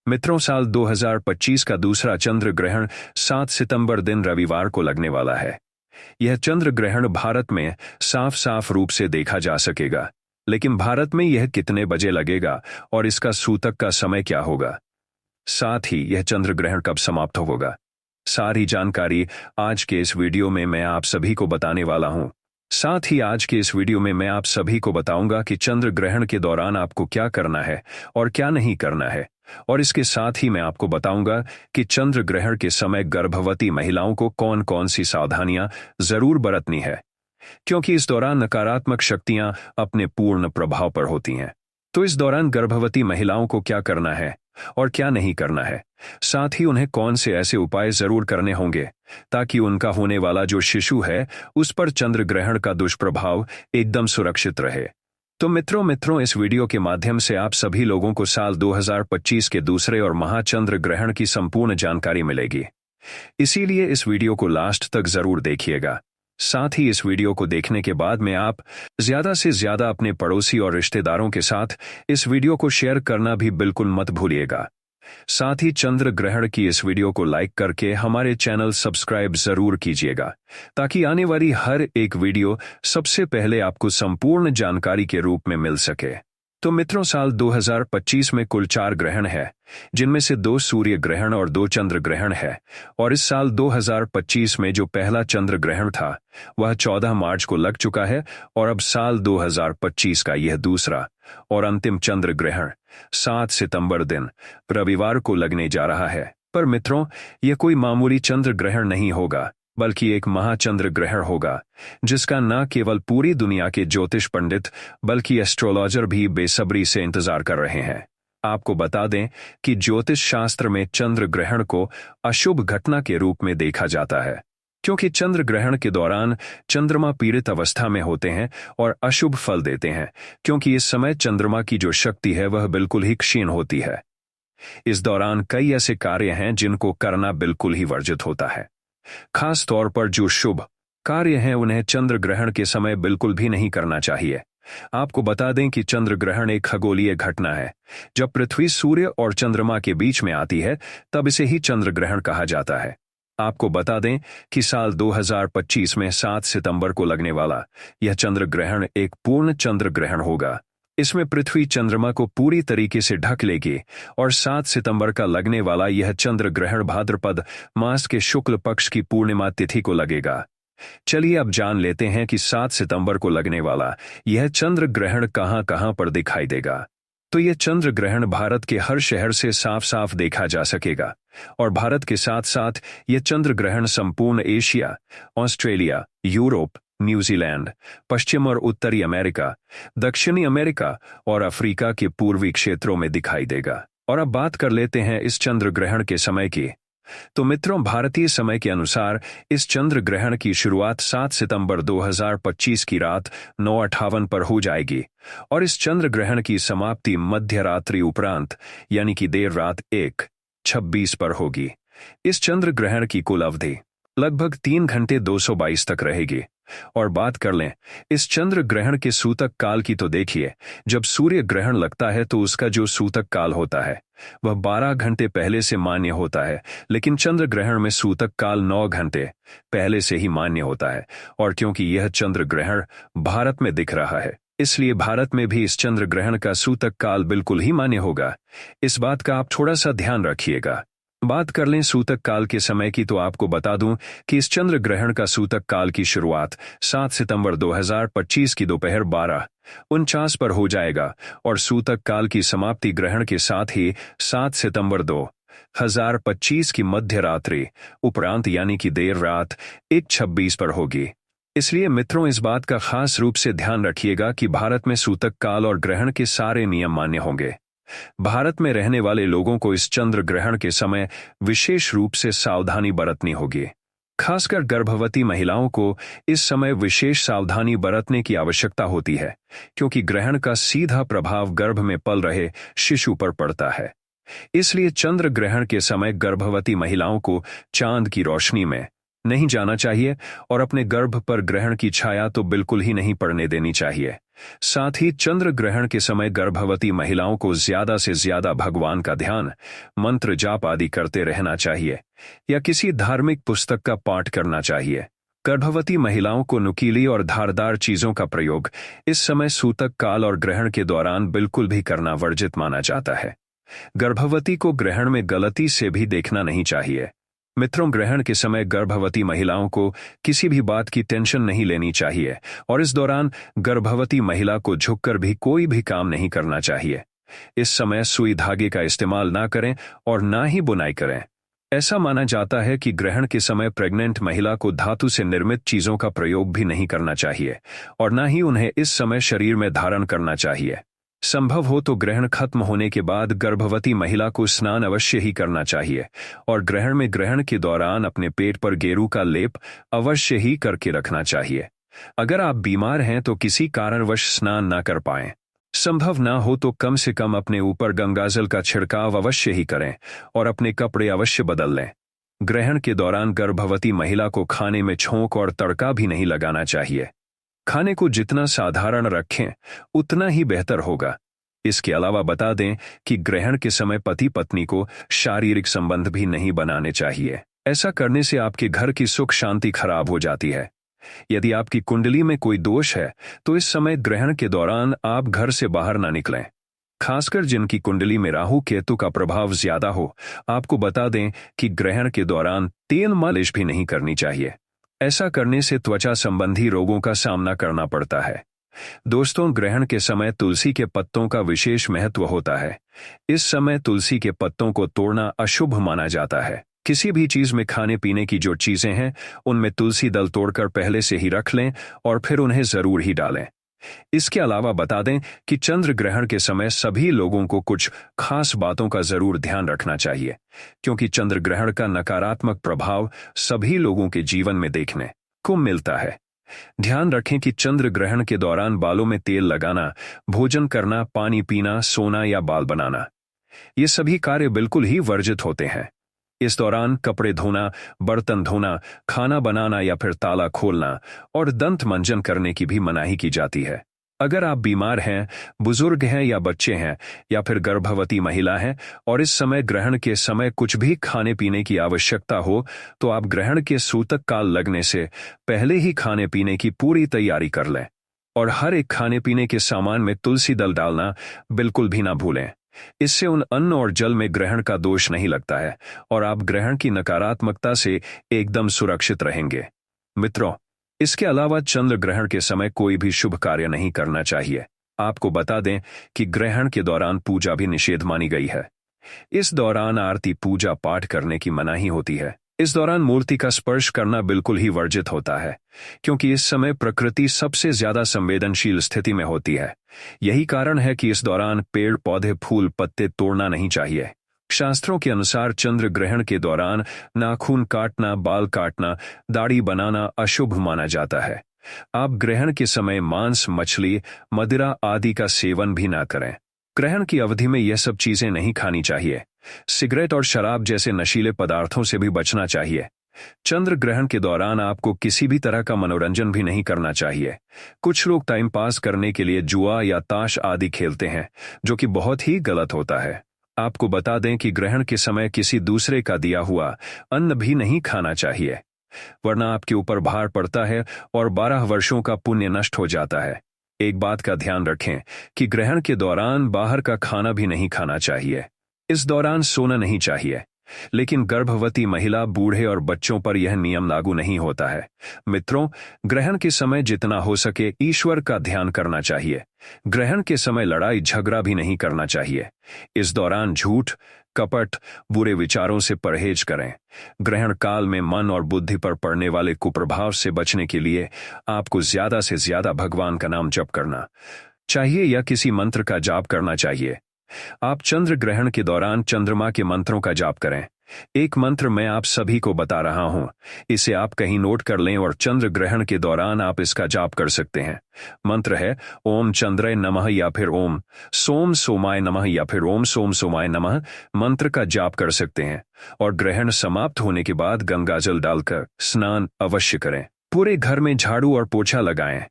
मित्रों, साल 2025 का दूसरा चंद्र ग्रहण 7 सितंबर दिन रविवार को लगने वाला है। यह चंद्र ग्रहण भारत में साफ साफ रूप से देखा जा सकेगा, लेकिन भारत में यह कितने बजे लगेगा और इसका सूतक का समय क्या होगा, साथ ही यह चंद्र ग्रहण कब समाप्त होगा, सारी जानकारी आज के इस वीडियो में मैं आप सभी को बताने वाला हूं। साथ ही आज के इस वीडियो में मैं आप सभी को बताऊंगा कि चंद्र ग्रहण के दौरान आपको क्या करना है और क्या नहीं करना है, और इसके साथ ही मैं आपको बताऊंगा कि चंद्र ग्रहण के समय गर्भवती महिलाओं को कौन कौन सी सावधानियां जरूर बरतनी है, क्योंकि इस दौरान नकारात्मक शक्तियां अपने पूर्ण प्रभाव पर होती हैं। तो इस दौरान गर्भवती महिलाओं को क्या करना है और क्या नहीं करना है, साथ ही उन्हें कौन से ऐसे उपाय जरूर करने होंगे ताकि उनका होने वाला जो शिशु है उस पर चंद्र ग्रहण का दुष्प्रभाव एकदम सुरक्षित रहे। तो मित्रों इस वीडियो के माध्यम से आप सभी लोगों को साल 2025 के दूसरे और महाचंद्र ग्रहण की संपूर्ण जानकारी मिलेगी, इसीलिए इस वीडियो को लास्ट तक जरूर देखिएगा। साथ ही इस वीडियो को देखने के बाद में आप ज्यादा से ज्यादा अपने पड़ोसी और रिश्तेदारों के साथ इस वीडियो को शेयर करना भी बिल्कुल मत भूलिएगा। साथ ही चंद्र ग्रहण की इस वीडियो को लाइक करके हमारे चैनल सब्सक्राइब जरूर कीजिएगा, ताकि आने वाली हर एक वीडियो सबसे पहले आपको संपूर्ण जानकारी के रूप में मिल सके। तो मित्रों, साल 2025 में कुल 4 ग्रहण है, जिनमें से 2 सूर्य ग्रहण और 2 चंद्र ग्रहण है, और इस साल 2025 में जो पहला चंद्र ग्रहण था वह 14 मार्च को लग चुका है, और अब साल 2025 का यह दूसरा और अंतिम चंद्र ग्रहण 7 सितंबर दिन रविवार को लगने जा रहा है। पर मित्रों, यह कोई मामूली चंद्र ग्रहण नहीं होगा, बल्कि एक महाचंद्र ग्रहण होगा, जिसका न केवल पूरी दुनिया के ज्योतिष पंडित बल्कि एस्ट्रोलॉजर भी बेसब्री से इंतजार कर रहे हैं। आपको बता दें कि ज्योतिष शास्त्र में चंद्र ग्रहण को अशुभ घटना के रूप में देखा जाता है, क्योंकि चंद्र ग्रहण के दौरान चंद्रमा पीड़ित अवस्था में होते हैं और अशुभ फल देते हैं, क्योंकि इस समय चंद्रमा की जो शक्ति है वह बिल्कुल ही क्षीण होती है। इस दौरान कई ऐसे कार्य हैं जिनको करना बिल्कुल ही वर्जित होता है। खास तौर पर जो शुभ कार्य हैं उन्हें चंद्र ग्रहण के समय बिल्कुल भी नहीं करना चाहिए। आपको बता दें कि चंद्र ग्रहण एक खगोलीय घटना है। जब पृथ्वी सूर्य और चंद्रमा के बीच में आती है तब इसे ही चंद्र ग्रहण कहा जाता है। आपको बता दें कि साल 2025 में 7 सितंबर को लगने वाला यह चंद्र ग्रहण एक पूर्ण चंद्र ग्रहण होगा। इसमें पृथ्वी चंद्रमा को पूरी तरीके से ढक लेगी, और 7 सितंबर का लगने वाला यह चंद्र ग्रहण भाद्रपद मास के शुक्ल पक्ष की पूर्णिमा तिथि को लगेगा। चलिए अब जान लेते हैं कि 7 सितंबर को लगने वाला यह चंद्र ग्रहण कहां कहां पर दिखाई देगा। तो यह चंद्र ग्रहण भारत के हर शहर से साफ साफ देखा जा सकेगा, और भारत के साथ साथ यह चंद्र ग्रहण संपूर्ण एशिया, ऑस्ट्रेलिया, यूरोप, न्यूजीलैंड, पश्चिम और उत्तरी अमेरिका, दक्षिणी अमेरिका और अफ्रीका के पूर्वी क्षेत्रों में दिखाई देगा। और अब बात कर लेते हैं इस चंद्र ग्रहण के समय की। तो मित्रों, भारतीय समय के अनुसार इस चंद्र ग्रहण की शुरुआत 7 सितंबर 2025 की रात 9:58 पर हो जाएगी, और इस चंद्र ग्रहण की समाप्ति मध्य रात्रि उपरांत यानी कि देर रात 1:26 पर होगी। इस चंद्र ग्रहण की कुल अवधि लगभग 3 घंटे 222 तक रहेगी। और बात कर लें इस चंद्र ग्रहण के सूतक काल की, तो देखिए, जब सूर्य ग्रहण लगता है तो उसका जो सूतक काल होता है वह 12 घंटे पहले से मान्य होता है, लेकिन चंद्र ग्रहण में सूतक काल 9 घंटे पहले से ही मान्य होता है। और क्योंकि यह चंद्र ग्रहण भारत में दिख रहा है, इसलिए भारत में भी इस चंद्र ग्रहण का सूतक काल बिल्कुल ही मान्य होगा। इस बात का आप थोड़ा सा ध्यान रखिएगा। बात कर लें सूतक काल के समय की, तो आपको बता दूं कि इस चंद्र ग्रहण का सूतक काल की शुरुआत 7 सितंबर 2025 की दोपहर 12:49 पर हो जाएगा, और सूतक काल की समाप्ति ग्रहण के साथ ही 7 सितंबर 2025 की मध्य रात्रि उपरांत यानी कि देर रात 1:26 पर होगी। इसलिए मित्रों, इस बात का खास रूप से ध्यान रखिएगा कि भारत में सूतक काल और ग्रहण के सारे नियम मान्य होंगे। भारत में रहने वाले लोगों को इस चंद्र ग्रहण के समय विशेष रूप से सावधानी बरतनी होगी। खासकर गर्भवती महिलाओं को इस समय विशेष सावधानी बरतने की आवश्यकता होती है, क्योंकि ग्रहण का सीधा प्रभाव गर्भ में पल रहे शिशु पर पड़ता है। इसलिए चंद्र ग्रहण के समय गर्भवती महिलाओं को चांद की रोशनी में नहीं जाना चाहिए, और अपने गर्भ पर ग्रहण की छाया तो बिल्कुल ही नहीं पड़ने देनी चाहिए। साथ ही चंद्र ग्रहण के समय गर्भवती महिलाओं को ज्यादा से ज्यादा भगवान का ध्यान, मंत्र जाप आदि करते रहना चाहिए या किसी धार्मिक पुस्तक का पाठ करना चाहिए। गर्भवती महिलाओं को नुकीली और धारदार चीजों का प्रयोग इस समय सूतक काल और ग्रहण के दौरान बिल्कुल भी करना वर्जित माना जाता है। गर्भवती को ग्रहण में गलती से भी देखना नहीं चाहिए। मित्रों, ग्रहण के समय गर्भवती महिलाओं को किसी भी बात की टेंशन नहीं लेनी चाहिए और इस दौरान गर्भवती महिला को झुककर भी कोई भी काम नहीं करना चाहिए। इस समय सुई धागे का इस्तेमाल ना करें और ना ही बुनाई करें। ऐसा माना जाता है कि ग्रहण के समय प्रेग्नेंट महिला को धातु से निर्मित चीजों का प्रयोग भी नहीं करना चाहिए और ना ही उन्हें इस समय शरीर में धारण करना चाहिए। संभव हो तो ग्रहण खत्म होने के बाद गर्भवती महिला को स्नान अवश्य ही करना चाहिए और ग्रहण के दौरान अपने पेट पर गेरू का लेप अवश्य ही करके रखना चाहिए। अगर आप बीमार हैं तो किसी कारणवश स्नान ना कर पाएं, संभव ना हो तो कम से कम अपने ऊपर गंगाजल का छिड़काव अवश्य ही करें और अपने कपड़े अवश्य बदल लें। ग्रहण के दौरान गर्भवती महिला को खाने में छोंक और तड़का भी नहीं लगाना चाहिए। खाने को जितना साधारण रखें उतना ही बेहतर होगा। इसके अलावा बता दें कि ग्रहण के समय पति पत्नी को शारीरिक संबंध भी नहीं बनाने चाहिए। ऐसा करने से आपके घर की सुख शांति खराब हो जाती है। यदि आपकी कुंडली में कोई दोष है तो इस समय ग्रहण के दौरान आप घर से बाहर ना निकलें। खासकर जिनकी कुंडली में राहु केतु का प्रभाव ज्यादा हो, आपको बता दें कि ग्रहण के दौरान तेल मालिश भी नहीं करनी चाहिए। ऐसा करने से त्वचा संबंधी रोगों का सामना करना पड़ता है। दोस्तों, ग्रहण के समय तुलसी के पत्तों का विशेष महत्व होता है। इस समय तुलसी के पत्तों को तोड़ना अशुभ माना जाता है। किसी भी चीज में खाने पीने की जो चीजें हैं उनमें तुलसी दल तोड़कर पहले से ही रख लें और फिर उन्हें जरूर ही डालें। इसके अलावा बता दें कि चंद्र ग्रहण के समय सभी लोगों को कुछ खास बातों का जरूर ध्यान रखना चाहिए, क्योंकि चंद्र ग्रहण का नकारात्मक प्रभाव सभी लोगों के जीवन में देखने को मिलता है। ध्यान रखें कि चंद्र ग्रहण के दौरान बालों में तेल लगाना, भोजन करना, पानी पीना, सोना या बाल बनाना, ये सभी कार्य बिल्कुल ही वर्जित होते हैं। इस दौरान कपड़े धोना, बर्तन धोना, खाना बनाना या फिर ताला खोलना और दंत मंजन करने की भी मनाही की जाती है। अगर आप बीमार हैं, बुजुर्ग हैं या बच्चे हैं या फिर गर्भवती महिला हैं और इस समय ग्रहण के समय कुछ भी खाने पीने की आवश्यकता हो तो आप ग्रहण के सूतक काल लगने से पहले ही खाने पीने की पूरी तैयारी कर लें और हर एक खाने पीने के सामान में तुलसी दल डालना बिल्कुल भी ना भूलें। इससे उन अन्न और जल में ग्रहण का दोष नहीं लगता है और आप ग्रहण की नकारात्मकता से एकदम सुरक्षित रहेंगे। मित्रों, इसके अलावा चंद्र ग्रहण के समय कोई भी शुभ कार्य नहीं करना चाहिए। आपको बता दें कि ग्रहण के दौरान पूजा भी निषेध मानी गई है। इस दौरान आरती पूजा पाठ करने की मनाही होती है। इस दौरान मूर्ति का स्पर्श करना बिल्कुल ही वर्जित होता है, क्योंकि इस समय प्रकृति सबसे ज्यादा संवेदनशील स्थिति में होती है। यही कारण है कि इस दौरान पेड़ पौधे फूल पत्ते तोड़ना नहीं चाहिए। शास्त्रों के अनुसार चंद्र ग्रहण के दौरान नाखून काटना, बाल काटना, दाढ़ी बनाना अशुभ माना जाता है। आप ग्रहण के समय मांस, मछली, मदिरा आदि का सेवन भी ना करें। ग्रहण की अवधि में यह सब चीजें नहीं खानी चाहिए। सिगरेट और शराब जैसे नशीले पदार्थों से भी बचना चाहिए। चंद्र ग्रहण के दौरान आपको किसी भी तरह का मनोरंजन भी नहीं करना चाहिए। कुछ लोग टाइम पास करने के लिए जुआ या ताश आदि खेलते हैं, जो कि बहुत ही गलत होता है। आपको बता दें कि ग्रहण के समय किसी दूसरे का दिया हुआ अन्न भी नहीं खाना चाहिए, वरना आपके ऊपर भार पड़ता है और 12 वर्षों का पुण्य नष्ट हो जाता है। एक बात का ध्यान रखें कि ग्रहण के दौरान बाहर का खाना भी नहीं खाना चाहिए। इस दौरान सोना नहीं चाहिए, लेकिन गर्भवती महिला, बूढ़े और बच्चों पर यह नियम लागू नहीं होता है। मित्रों, ग्रहण के समय जितना हो सके ईश्वर का ध्यान करना चाहिए। ग्रहण के समय लड़ाई झगड़ा भी नहीं करना चाहिए। इस दौरान झूठ, कपट, बुरे विचारों से परहेज करें। ग्रहण काल में मन और बुद्धि पर पड़ने वाले कुप्रभाव से बचने के लिए आपको ज्यादा से ज्यादा भगवान का नाम जप करना चाहिए या किसी मंत्र का जाप करना चाहिए। आप चंद्र ग्रहण के दौरान चंद्रमा के मंत्रों का जाप करें। एक मंत्र मैं आप सभी को बता रहा हूं, इसे आप कहीं नोट कर लें और चंद्र ग्रहण के दौरान आप इसका जाप कर सकते हैं। मंत्र है ओम चंद्राय नमः या फिर ओम सोम सोमाय नमः या फिर ओम सोम सोमाय नमः। मंत्र का जाप कर सकते हैं और ग्रहण समाप्त होने के बाद गंगाजल डालकर स्नान अवश्य करें। पूरे घर में झाड़ू और पोछा लगाएं।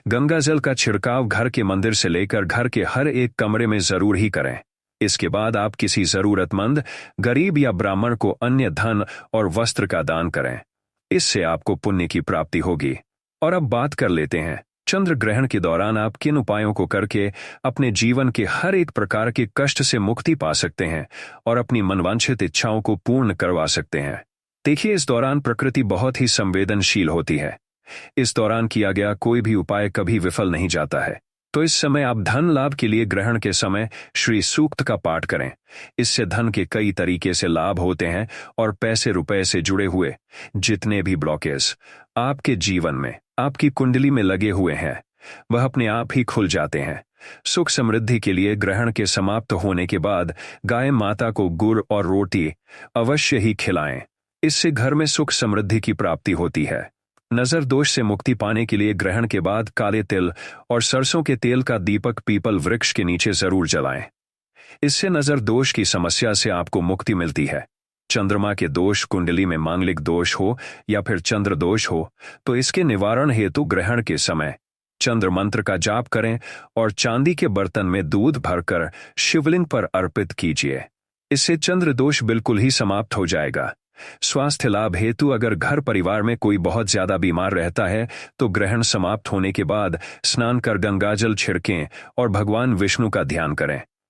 गंगा जल का छिड़काव घर के मंदिर से लेकर घर के हर एक कमरे में जरूर ही करें। इसके बाद आप किसी जरूरतमंद, गरीब या ब्राह्मण को अन्य धन और वस्त्र का दान करें। इससे आपको पुण्य की प्राप्ति होगी। और अब बात कर लेते हैं चंद्र ग्रहण के दौरान आप किन उपायों को करके अपने जीवन के हर एक प्रकार के कष्ट से मुक्ति पा सकते हैं और अपनी मनवांछित इच्छाओं को पूर्ण करवा सकते हैं। देखिए, इस दौरान प्रकृति बहुत ही संवेदनशील होती है। इस दौरान किया गया कोई भी उपाय कभी विफल नहीं जाता है। तो इस समय आप धन लाभ के लिए ग्रहण के समय श्री सूक्त का पाठ करें। इससे धन के कई तरीके से लाभ होते हैं और पैसे रुपए से जुड़े हुए जितने भी ब्लॉकेज आपके जीवन में, आपकी कुंडली में लगे हुए हैं, वह अपने आप ही खुल जाते हैं। सुख समृद्धि के लिए ग्रहण के समाप्त होने के बाद गाय माता को गुड़ और रोटी अवश्य ही खिलाएं। इससे घर में सुख समृद्धि की प्राप्ति होती है। नजर दोष से मुक्ति पाने के लिए ग्रहण के बाद काले तिल और सरसों के तेल का दीपक पीपल वृक्ष के नीचे जरूर जलाएं। इससे नजर दोष की समस्या से आपको मुक्ति मिलती है। चंद्रमा के दोष, कुंडली में मांगलिक दोष हो या फिर चंद्र दोष हो, तो इसके निवारण हेतु ग्रहण के समय चंद्र मंत्र का जाप करें और चांदी के बर्तन में दूध भरकर शिवलिंग पर अर्पित कीजिए। इससे चंद्र दोष बिल्कुल ही समाप्त हो जाएगा। स्वास्थ्य लाभ हेतु अगर घर परिवार में कोई बहुत ज्यादा बीमार रहता है तो ग्रहण समाप्त होने के बाद स्नान कर गंगाजल छिड़कें और भगवान विष्णु का ध्यान करें।